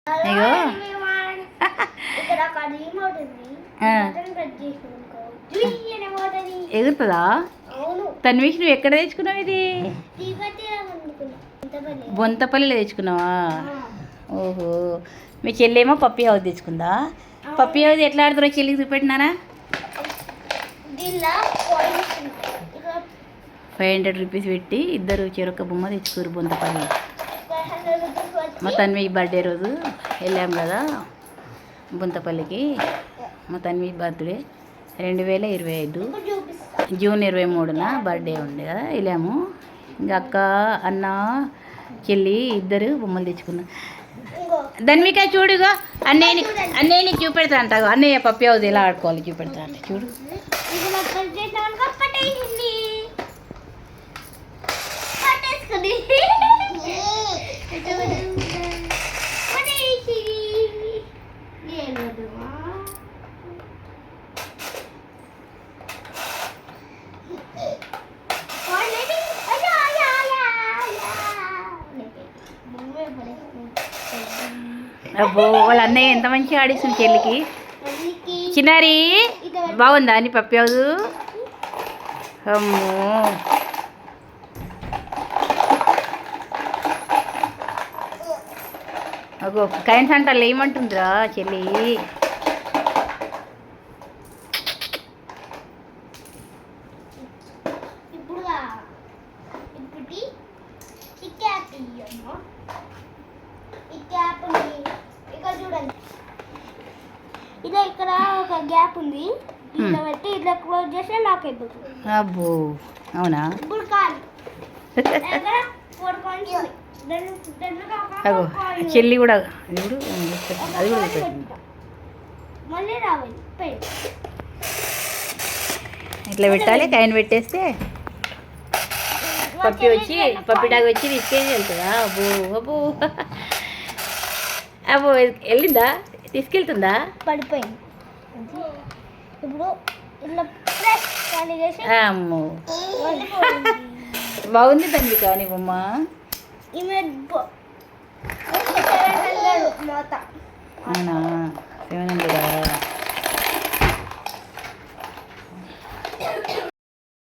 అయ్యో ఎగురుతుందా? తన్వీష్ నువ్వు ఎక్కడ తెచ్చుకున్నావు ఇది? బొంతపల్లిలో తెచ్చుకున్నావా? ఓహో, మీ చెల్లేమో పప్పీ హౌస్ తెచ్చుకుందా. పప్పీ హౌస్ ఎట్లా ఆడుతారో చెల్లికి చూపెట్టినారా? 500 రూపీస్ పెట్టి ఇద్దరు చెరొక్క బొమ్మ తెచ్చుకోరు బొంతపల్లి. మా తన్వి బర్త్డే రోజు వెళ్ళాం కదా బొంతపల్లికి. మా తన్వి బర్త్డే 2025 జూన్ 23న బర్త్డే ఉంది కదా, వెళ్ళాము. ఇంకా అక్క అన్న చెల్లి ఇద్దరు బొమ్మలు తెచ్చుకున్నాం. ధన్విక చూడుగా అన్నయ్యని చూపెడతా అంట. అన్నయ్య పప్పి హౌస్ ఎలా ఆడుకోవాలి చూపెడతా అంటే చూడు. అబ్బో, వాళ్ళ అన్నయ్య ఎంత మంచిగా ఆడిస్తుంది చెల్లికి. చిన్నారి బాగుందా అని పప్పి హౌస్? అమ్మో, అగో కైన్స్ అంటారు ఏమంటుందిరా చెల్లి. ఇదే ఇక్కడ ఒక గ్యాప్ ఉంది, ఇట్లా పెట్టి ఇట్లా క్లోజ్ చేస్తే లాక్ అయిపోతుంది. అబ్బో అవునా? ఇప్పుడు కాదు అగో చెల్లి కూడా చూడు, అది కూడా పెట్టింది. మళ్ళీ రావాలి ఇట్లా పెట్టాలి. కైన్ పెట్టేస్తే పప్పి డాగ్ వచ్చి తీసుకెళ్ళి వెళ్తుందా? అబ్బో అబ్బో అబ్బో, వెళ్ళిందా? తీసుకెళ్తుందా? పడిపోయింది. ఇప్పుడు ఇట్లా అమ్మో బాగుంది తండ్రి కానీ బొమ్మ. అవునా? 700